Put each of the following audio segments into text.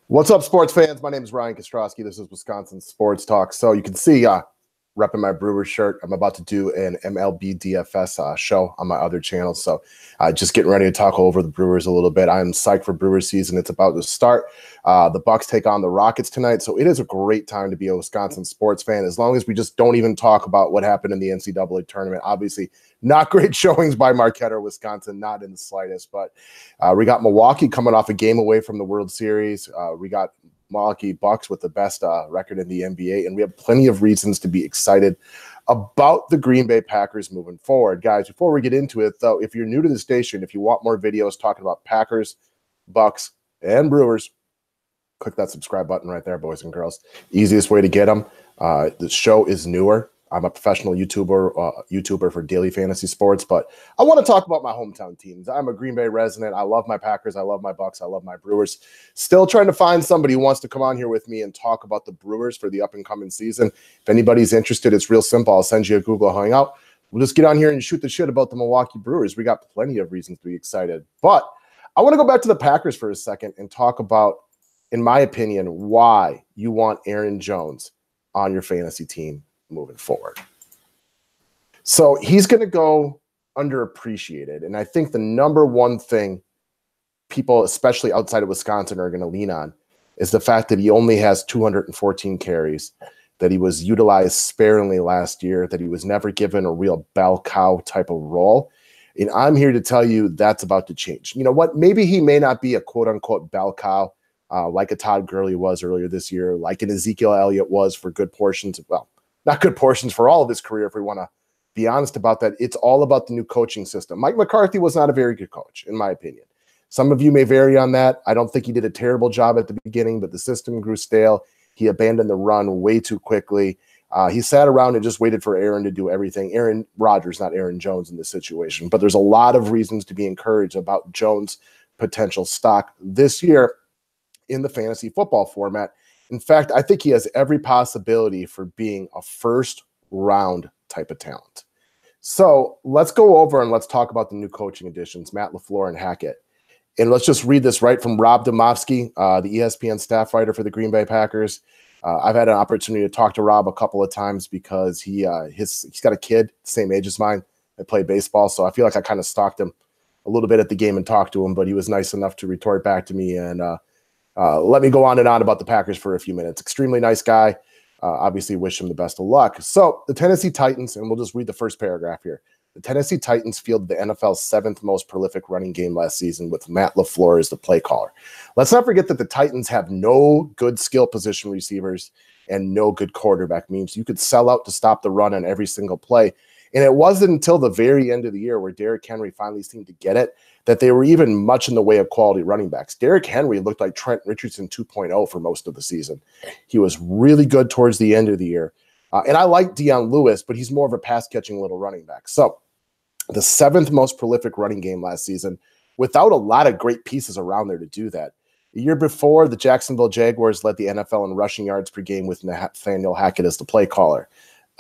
What's up, sports fans? My name is Ryan Kostrowski. This is Wisconsin Sports Talk. So you can see repping my Brewers shirt. I'm about to do an MLB DFS show on my other channel. So just getting ready to talk over the Brewers a little bit. I'm psyched for Brewers season. It's about to start. The Bucks take on the Rockets tonight. So it is a great time to be a Wisconsin sports fan, as long as we just don't even talk about what happened in the NCAA tournament. Obviously, not great showings by Marquette or Wisconsin, not in the slightest. But we got Milwaukee coming off a game away from the World Series. We got Milwaukee Bucks with the best record in the NBA, and we have plenty of reasons to be excited about the Green Bay Packers moving forward. Guys, before we get into it, though, if you're new to the station, if you want more videos talking about Packers, Bucks, and Brewers, click that subscribe button right there, boys and girls. Easiest way to get them. The show is newer. I'm a professional YouTuber for daily fantasy sports, but I want to talk about my hometown teams. I'm a Green Bay resident. I love my Packers. I love my Bucks. I love my Brewers. Still trying to find somebody who wants to come on here with me and talk about the Brewers for the up-and-coming season. If anybody's interested, it's real simple. I'll send you a Google Hangout. We'll just get on here and shoot the shit about the Milwaukee Brewers. We got plenty of reasons to be excited. But I want to go back to the Packers for a second and talk about, in my opinion, why you want Aaron Jones on your fantasy team moving forward. So he's going to go underappreciated. And I think the number one thing people, especially outside of Wisconsin, are going to lean on is the fact that he only has 214 carries, that he was utilized sparingly last year, that he was never given a real bell cow type of role. And I'm here to tell you that's about to change. You know what? Maybe he may not be a quote unquote bell cow like a Todd Gurley was earlier this year, like an Ezekiel Elliott was for good portions. Well, not good portions for all of his career, if we want to be honest about that. It's all about the new coaching system. Mike McCarthy was not a very good coach, in my opinion. Some of you may vary on that. I don't think he did a terrible job at the beginning, but the system grew stale. He abandoned the run way too quickly. He sat around and just waited for Aaron to do everything. Aaron Rodgers, not Aaron Jones in this situation. But there's a lot of reasons to be encouraged about Jones' potential stock this year in the fantasy football format. In fact, I think he has every possibility for being a first-round type of talent. So let's go over and let's talk about the new coaching additions, Matt LaFleur and Hackett. And let's just read this right from Rob Demovsky, the ESPN staff writer for the Green Bay Packers. I've had an opportunity to talk to Rob a couple of times because he's got a kid the same age as mine that played baseball. So I feel like I kind of stalked him a little bit at the game and talked to him, but he was nice enough to retort back to me and let me go on and on about the Packers for a few minutes. Extremely nice guy. Obviously wish him the best of luck. So the Tennessee Titans, and we'll just read the first paragraph here. The Tennessee Titans fielded the NFL's 7th most prolific running game last season with Matt LaFleur as the play caller. Let's not forget that the Titans have no good skill position receivers and no good quarterback. Means you could sell out to stop the run on every single play. And it wasn't until the very end of the year where Derrick Henry finally seemed to get it that they were even much in the way of quality running backs. Derrick Henry looked like Trent Richardson 2.0 for most of the season. He was really good towards the end of the year. And I like Deion Lewis, but he's more of a pass-catching little running back. So the 7th most prolific running game last season without a lot of great pieces around there to do that. The year before, the Jacksonville Jaguars led the NFL in rushing yards per game with Nathaniel Hackett as the play caller.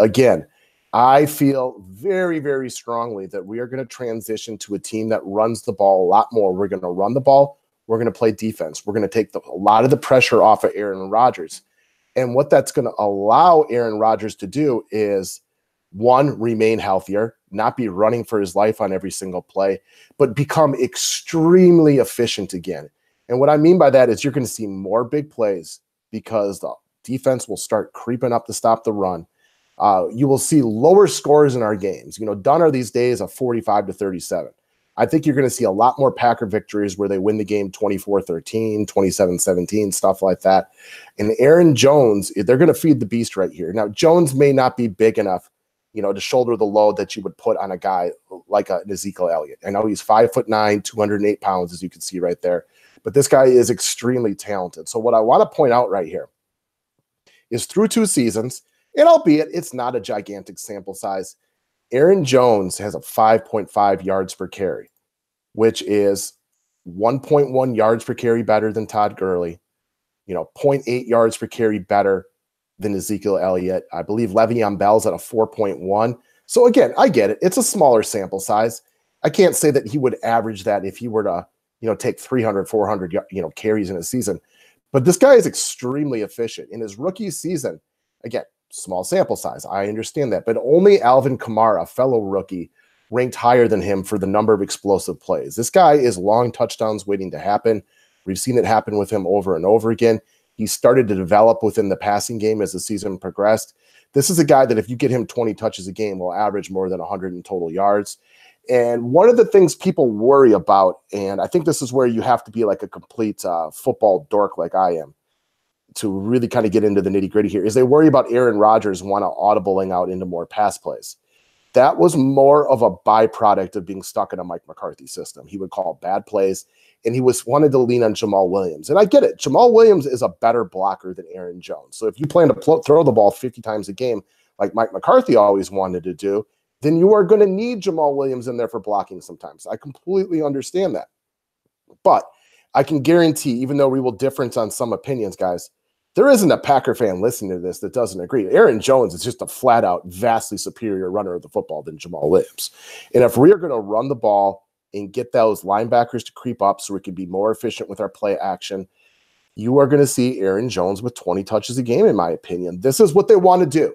Again, I feel very, very strongly that we are going to transition to a team that runs the ball a lot more. We're going to run the ball. We're going to play defense. We're going to take a lot of the pressure off of Aaron Rodgers. And what that's going to allow Aaron Rodgers to do is, one, remain healthier, not be running for his life on every single play, but become extremely efficient again. And what I mean by that is you're going to see more big plays because the defense will start creeping up to stop the run. You will see lower scores in our games. Done are these days a 45-37. I think you're going to see a lot more Packer victories where they win the game 24-13, 27-17, stuff like that. And Aaron Jones, they're going to feed the beast right here. Now, Jones may not be big enough, to shoulder the load that you would put on a guy like an Ezekiel Elliott. I know he's 5'9", 208 pounds, as you can see right there. But this guy is extremely talented. So what I want to point out right here is through 2 seasons, and albeit it's not a gigantic sample size, Aaron Jones has a 5.5 yards per carry, which is 1.1 yards per carry better than Todd Gurley, 0.8 yards per carry better than Ezekiel Elliott. I believe Le'Veon Bell's at a 4.1. So again, I get it. It's a smaller sample size. I can't say that he would average that if he were to, take 300, 400, carries in a season. But this guy is extremely efficient. In his rookie season, again, small sample size, I understand that, but only Alvin Kamara, a fellow rookie, ranked higher than him for the number of explosive plays. This guy is long touchdowns waiting to happen. We've seen it happen with him over and over again. He started to develop within the passing game as the season progressed. This is a guy that if you get him 20 touches a game will average more than 100 in total yards. And one of the things people worry about, and I think this is where you have to be like a complete football dork like I am to really kind of get into the nitty gritty here, is they worry about Aaron Rodgers want to audibling out into more pass plays. That was more of a byproduct of being stuck in a Mike McCarthy system. He would call bad plays, and he wanted to lean on Jamal Williams. And I get it. Jamal Williams is a better blocker than Aaron Jones. So if you plan to throw the ball 50 times a game like Mike McCarthy always wanted to do, then you are going to need Jamal Williams in there for blocking sometimes. I completely understand that. But I can guarantee, even though we will difference on some opinions, guys, there isn't a Packer fan listening to this that doesn't agree. Aaron Jones is just a flat-out, vastly superior runner of the football than Jamal Williams. And if we are going to run the ball and get those linebackers to creep up so we can be more efficient with our play action, you are going to see Aaron Jones with 20 touches a game, in my opinion. This is what they want to do.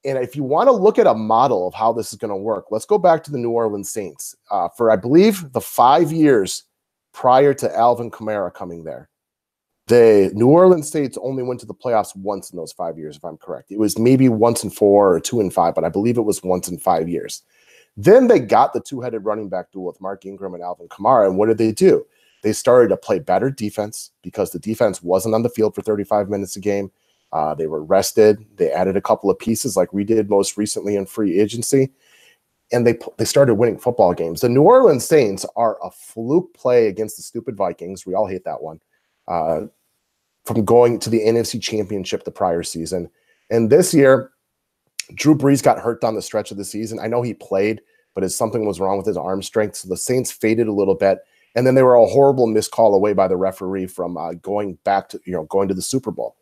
And if you want to look at a model of how this is going to work, let's go back to the New Orleans Saints. For, I believe, the 5 years prior to Alvin Kamara coming there, the New Orleans Saints only went to the playoffs once in those 5 years, if I'm correct. It was maybe once in 4 or 2 in 5, but I believe it was once in 5 years. Then they got the two-headed running back duel with Mark Ingram and Alvin Kamara, and what did they do? They started to play better defense because the defense wasn't on the field for 35 minutes a game. They were rested. They added a couple of pieces like we did most recently in free agency, and they started winning football games. The New Orleans Saints are a fluke play against the stupid Vikings. We all hate that one. From going to the NFC Championship the prior season. And this year, Drew Brees got hurt down the stretch of the season. I know he played, but something was wrong with his arm strength, so the Saints faded a little bit. And then they were a horrible missed call away by the referee from going to the Super Bowl.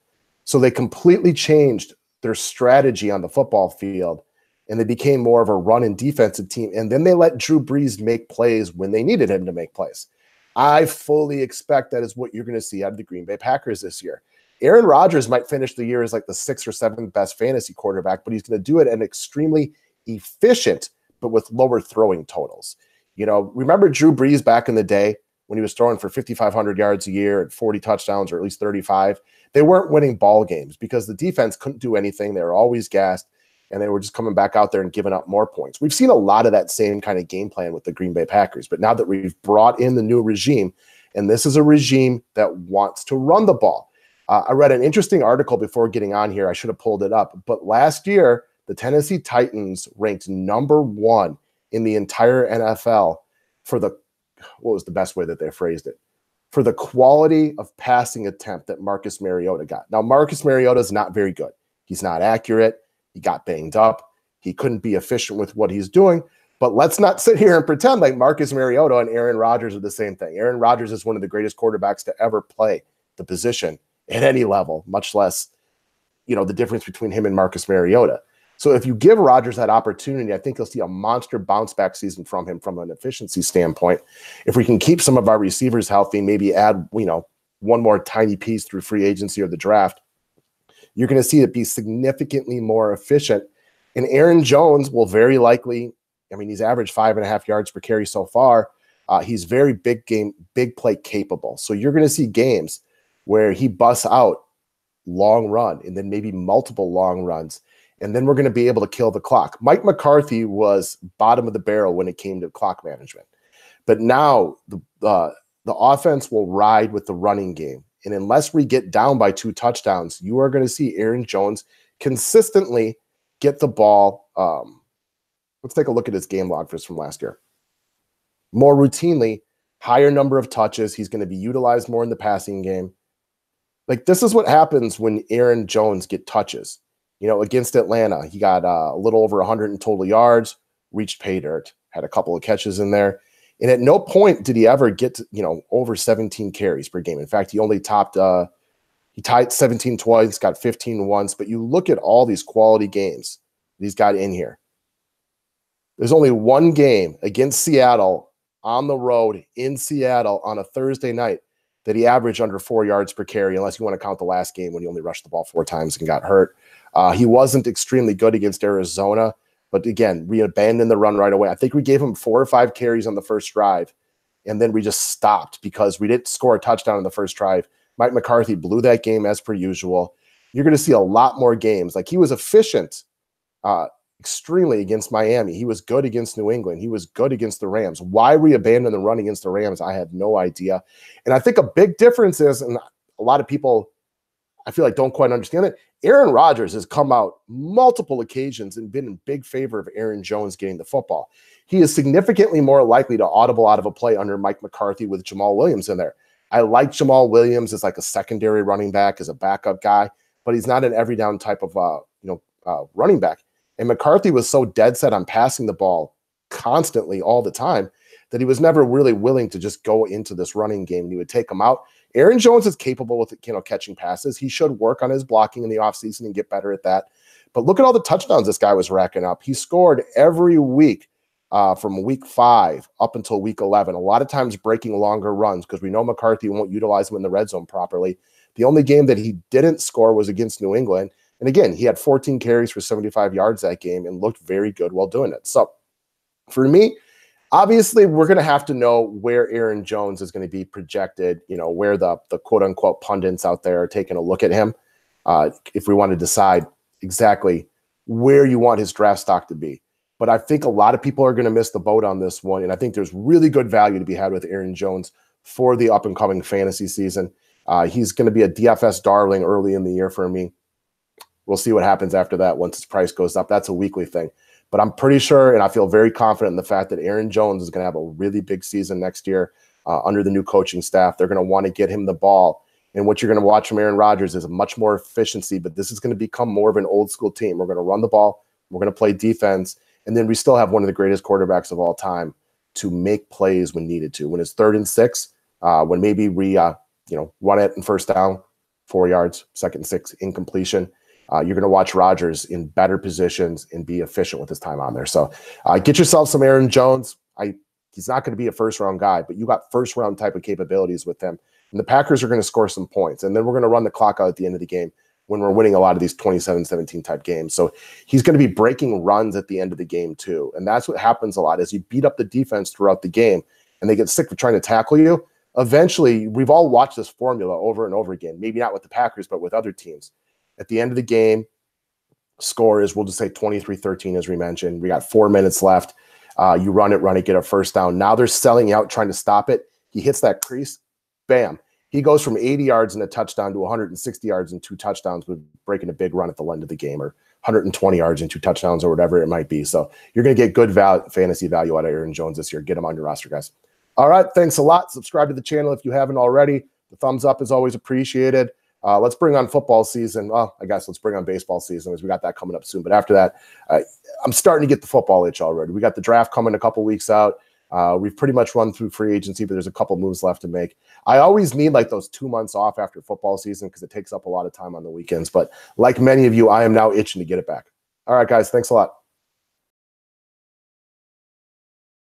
So they completely changed their strategy on the football field, and they became more of a run and defensive team. And then they let Drew Brees make plays when they needed him to make plays. I fully expect that is what you're going to see out of the Green Bay Packers this year. Aaron Rodgers might finish the year as like the 6th or 7th best fantasy quarterback, but he's going to do it at an extremely efficient, but with lower throwing totals. You know, remember Drew Brees back in the day when he was throwing for 5,500 yards a year and 40 touchdowns, or at least 35? They weren't winning ball games because the defense couldn't do anything. They were always gassed, and they were just coming back out there and giving up more points. We've seen a lot of that same kind of game plan with the Green Bay Packers, but now that we've brought in the new regime, and this is a regime that wants to run the ball. I read an interesting article before getting on here. I should have pulled it up, but last year, the Tennessee Titans ranked number 1 in the entire NFL for what was the best way that they phrased it? For the quality of passing attempt that Marcus Mariota got. Now, Marcus Mariota is not very good. He's not accurate. He got banged up. He couldn't be efficient with what he's doing. But let's not sit here and pretend like Marcus Mariota and Aaron Rodgers are the same thing. Aaron Rodgers is one of the greatest quarterbacks to ever play the position at any level, much less, the difference between him and Marcus Mariota. So if you give Rodgers that opportunity, I think you'll see a monster bounce back season from him from an efficiency standpoint. If we can keep some of our receivers healthy, maybe add, one more tiny piece through free agency or the draft, you're going to see it be significantly more efficient. And Aaron Jones will very likely, he's averaged 5.5 yards per carry so far. He's very big play capable. So you're going to see games where he busts out long run and then maybe multiple long runs. And then we're going to be able to kill the clock. Mike McCarthy was bottom of the barrel when it came to clock management. But now the offense will ride with the running game. And unless we get down by 2 touchdowns, you are going to see Aaron Jones consistently get the ball. Let's take a look at his game log from last year. More routinely, higher number of touches. He's going to be utilized more in the passing game. Like, this is what happens when Aaron Jones get touches. Against Atlanta, he got a little over 100 in total yards, reached pay dirt, had a couple of catches in there. And at no point did he ever get to, over 17 carries per game. In fact, he only he tied 17 twice, got 15 once. But you look at all these quality games that he's got in here. There's only one game against Seattle on the road in Seattle on a Thursday night that he averaged under 4 yards per carry, unless you want to count the last game when he only rushed the ball 4 times and got hurt. He wasn't extremely good against Arizona, but again, we abandoned the run right away. I think we gave him 4 or 5 carries on the first drive, and then we just stopped because we didn't score a touchdown in the first drive. Mike McCarthy blew that game as per usual. You're going to see a lot more games. Like, he was efficient extremely against Miami. He was good against New England. He was good against the Rams. Why we abandoned the run against the Rams, I have no idea. And I think a big difference is, and a lot of people, I feel like, don't quite understand it, Aaron Rodgers has come out multiple occasions and been in big favor of Aaron Jones getting the football. He is significantly more likely to audible out of a play under Mike McCarthy with Jamal Williams in there. I like Jamal Williams as like a secondary running back, as a backup guy, but he's not an every down type of running back. And McCarthy was so dead set on passing the ball constantly all the time that he was never really willing to just go into this running game, and he would take him out. Aaron Jones is capable with catching passes. He should work on his blocking in the offseason and get better at that. But look at all the touchdowns this guy was racking up. He scored every week from week 5 up until week 11, a lot of times breaking longer runs because we know McCarthy won't utilize him in the red zone properly. The only game that he didn't score was against New England. And again, he had 14 carries for 75 yards that game and looked very good while doing it. So for me, obviously, we're going to have to know where Aaron Jones is going to be projected, where the quote unquote pundits out there are taking a look at him. If we want to decide exactly where you want his draft stock to be. But I think a lot of people are going to miss the boat on this one. And I think there's really good value to be had with Aaron Jones for the up and coming fantasy season. He's going to be a DFS darling early in the year for me. We'll see what happens after that once his price goes up. That's a weekly thing. But I'm pretty sure, and I feel very confident in the fact that Aaron Jones is going to have a really big season next year under the new coaching staff. They're going to want to get him the ball. And what you're going to watch from Aaron Rodgers is a much more efficiency, but this is going to become more of an old school team. We're going to run the ball. We're going to play defense. And then we still have one of the greatest quarterbacks of all time to make plays when needed to. When it's 3rd and 6, when maybe we run it in first down, 4 yards, 2nd and 6, incompletion. You're going to watch Rodgers in better positions and be efficient with his time on there. So get yourself some Aaron Jones. He's not going to be a first-round guy, but you got first-round type of capabilities with him. And the Packers are going to score some points. And then we're going to run the clock out at the end of the game when we're winning a lot of these 27-17 type games. So he's going to be breaking runs at the end of the game too. And that's what happens a lot is you beat up the defense throughout the game and they get sick of trying to tackle you. Eventually, we've all watched this formula over and over again, maybe not with the Packers, but with other teams. At the end of the game, score is, we'll just say 23-13, as we mentioned. We got 4 minutes left. You run it, get a first down. Now they're selling out, trying to stop it. He hits that crease, bam. He goes from 80 yards and a touchdown to 160 yards and 2 touchdowns with breaking a big run at the end of the game, or 120 yards and 2 touchdowns, or whatever it might be. So you're going to get good fantasy value out of Aaron Jones this year. Get him on your roster, guys. All right, thanks a lot. Subscribe to the channel if you haven't already. The thumbs up is always appreciated. Let's bring on football season. Well, I guess let's bring on baseball season, as we got that coming up soon. But after that, I'm starting to get the football itch already. We got the draft coming a couple weeks out. We've pretty much run through free agency, but there's a couple moves left to make. I always need like those 2 months off after football season because it takes up a lot of time on the weekends. But like many of you, I am now itching to get it back. All right, guys, thanks a lot.